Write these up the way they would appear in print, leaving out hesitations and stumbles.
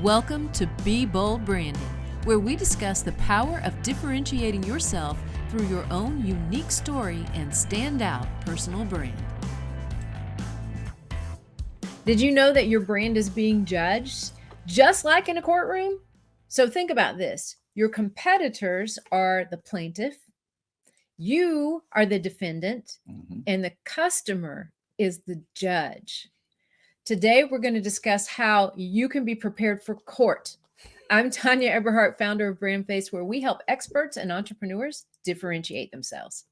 Welcome to Be Bold Branding, where we discuss the power of differentiating yourself through your own unique story and standout personal brand. Did you know that your brand is being judged just like in a courtroom? So think about this. Your competitors are the plaintiff, you are the defendant, and the customer is the judge. Today, we're going to discuss how you can be prepared for court. I'm Tanya Eberhardt, founder of Brandface, where we help experts and entrepreneurs differentiate themselves.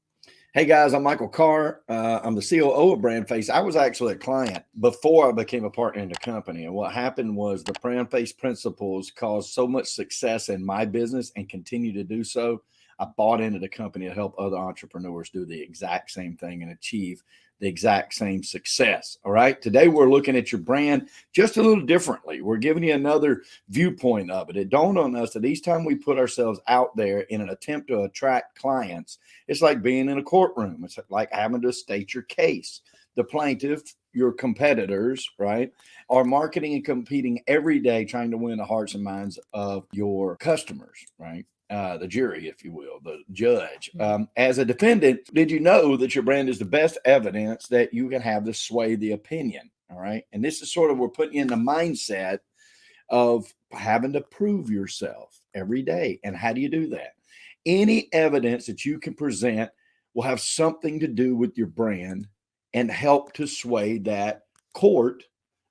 Hey guys, I'm Michael Carr. I'm the COO of Brandface. I was actually a client before I became a partner in the company. And what happened was the Brandface principles caused so much success in my business and continue to do so. I bought into the company to help other entrepreneurs do the exact same thing and achieve the exact same success. All right. Today, we're looking at your brand just a little differently. We're giving you another viewpoint of it. It dawned on us that each time we put ourselves out there in an attempt to attract clients, it's like being in a courtroom. It's like having to state your case. The plaintiff, your competitors, right, are marketing and competing every day, trying to win the hearts and minds of your customers, right? The jury, if you will, the judge. As a defendant, did you know that your brand is the best evidence that you can have to sway the opinion? All right. And this is sort of, we're putting you in the mindset of having to prove yourself every day. And how do you do that? Any evidence that you can present will have something to do with your brand and help to sway that court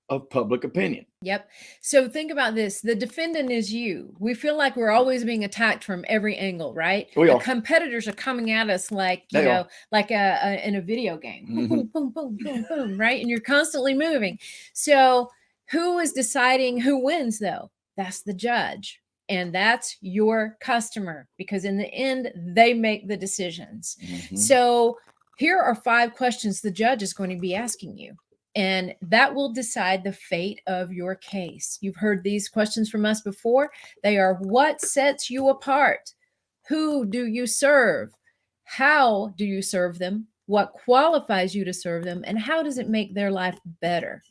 of public opinion. Yep. So think about this. The defendant is you. We feel like we're always being attacked from every angle, right? The competitors are coming at us like, you know, like in a video game. Boom, boom, boom, boom, boom, boom, right? And you're constantly moving. So who is deciding who wins though? That's the judge. And that's your customer, because in the end, they make the decisions. So here are 5 questions the judge is going to be asking you. And that will decide the fate of your case. You've heard these questions from us before. They are: what sets you apart? Who do you serve? How do you serve them? What qualifies you to serve them? And how does it make their life better?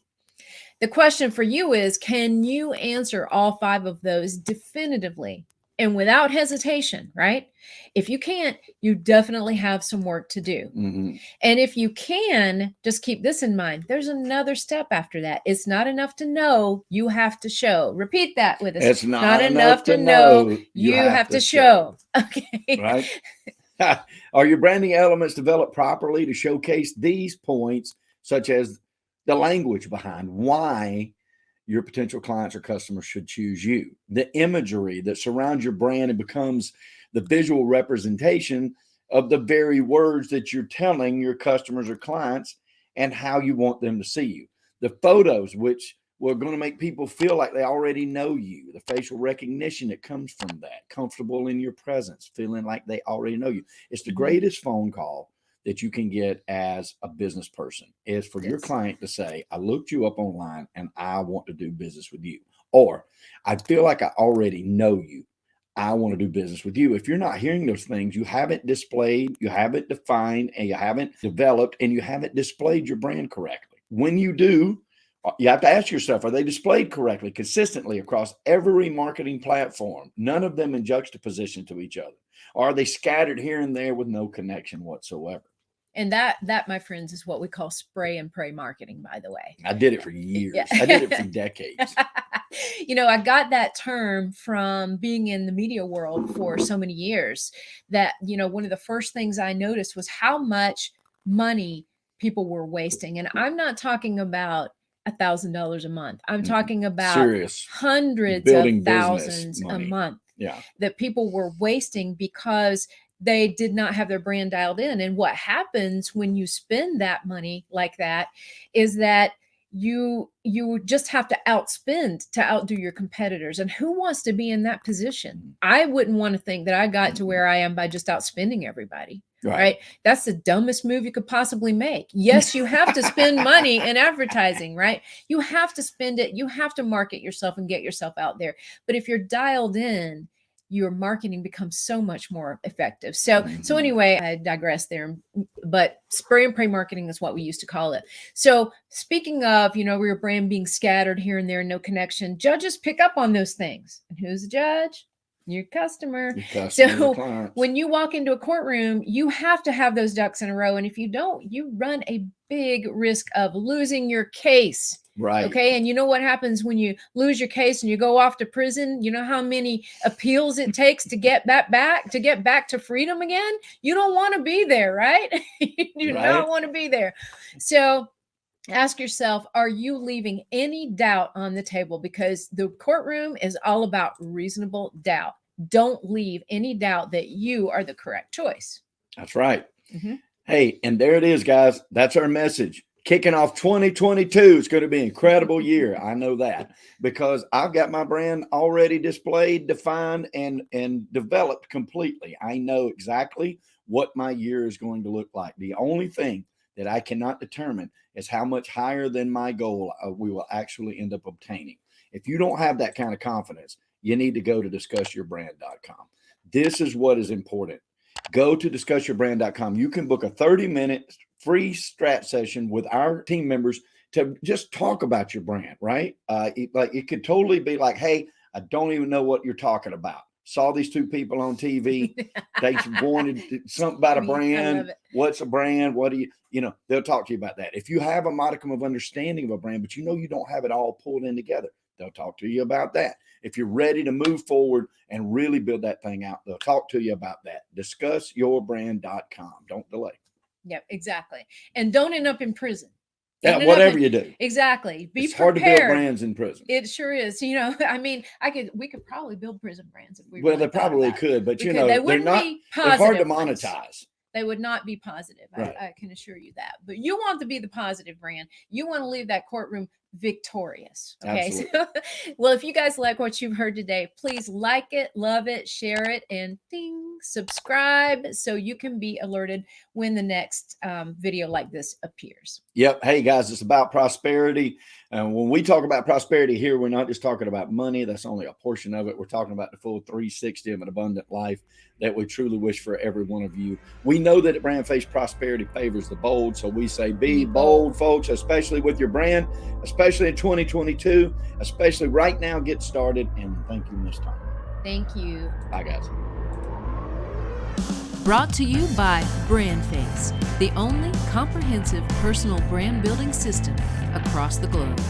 The question for you is, can you answer all 5 of those definitively and without hesitation, right? If you can't, you definitely have some work to do. And if you can, just keep this in mind. There's another step after that. It's not enough to know, you have to show. Repeat that with us. It's not enough to know, you have to show. Okay. Right? Are your branding elements developed properly to showcase these points, such as the language behind why your potential clients or customers should choose you, the imagery that surrounds your brand and becomes the visual representation of the very words that you're telling your customers or clients and how you want them to see you, the photos, which were going to make people feel like they already know you, the facial recognition that comes from that, comfortable in your presence, feeling like they already know you. It's the greatest phone call that you can get as a business person, is for your client to say, I looked you up online and I want to do business with you. Or I feel like I already know you. I want to do business with you. If you're not hearing those things, you haven't displayed, you haven't defined, and you haven't developed, and you haven't displayed your brand correctly. When you do, you have to ask yourself, are they displayed correctly, consistently across every marketing platform, none of them in juxtaposition to each other? Or are they scattered here and there with no connection whatsoever? And that, my friends, is what we call spray and pray marketing, by the way. I did it for years. Yeah. I did it for decades. You know, I got that term from being in the media world for so many years that, you know, one of the first things I noticed was how much money people were wasting. And I'm not talking about $1,000 a month. I'm talking about serious hundreds of thousands a month that people were wasting because they did not have their brand dialed in. And what happens when you spend that money like that is that you just have to outspend to outdo your competitors. And who wants to be in that position? I wouldn't want to think that I got to where I am by just outspending everybody. Right? That's the dumbest move you could possibly make. Yes, you have to spend money in advertising, right? You have to spend it. You have to market yourself and get yourself out there. But if you're dialed in your marketing becomes so much more effective. So anyway, I digress there, but spray and pray marketing is what we used to call it. So speaking of, your brand being scattered here and there, no connection, judges pick up on those things. And who's the judge? Your customer. So when you walk into a courtroom, you have to have those ducks in a row. And if you don't, you run a big risk of losing your case. Right. Okay. And you know what happens when you lose your case and you go off to prison? You know how many appeals it takes to get that back, to get back to freedom again? You don't want to be there, right? You do not want to be there. So ask yourself, are you leaving any doubt on the table? Because the courtroom is all about reasonable doubt. Don't leave any doubt that you are the correct choice. That's right. Hey, and there it is, guys. That's our message. Kicking off 2022. It's going to be an incredible year. I know that because I've got my brand already displayed, defined, and developed completely. I know exactly what my year is going to look like. The only thing that I cannot determine is how much higher than my goal we will actually end up obtaining. If you don't have that kind of confidence, you need to go to discussyourbrand.com. This is what is important. Go to discussyourbrand.com. You can book a 30-minute free strat session with our team members to just talk about your brand, right? It could totally be like, hey, I don't even know what you're talking about. Saw these two people on TV. They wanted something about a brand. What's a brand? What do you, they'll talk to you about that. If you have a modicum of understanding of a brand, but you don't have it all pulled in together, they'll talk to you about that. If you're ready to move forward and really build that thing out, they'll talk to you about that. Discussyourbrand.com. Don't delay. Yep, exactly. And don't end up in prison. Yeah, whatever you do. Exactly. It's hard to build brands in prison. It sure is. We could probably build prison brands if we Well, they probably could, but they're not, they're hard to monetize. They would not be positive. Right. I can assure you that. But you want to be the positive brand. You want to leave that courtroom victorious. Okay. So, well, if you guys like what you've heard today, please like it, love it, share it, and ding, subscribe so you can be alerted when the next video like this appears. Yep. Hey guys, it's about prosperity. When we talk about prosperity here, we're not just talking about money. That's only a portion of it. We're talking about the full 360 of an abundant life that we truly wish for every one of you. We know that at Brandface, prosperity favors the bold. So we say, be bold, folks, especially with your brand, especially in 2022, especially right now. Get started. And thank you, Miss Tom. Thank you. Bye, guys. Brought to you by Brandface, the only comprehensive personal brand building system across the globe.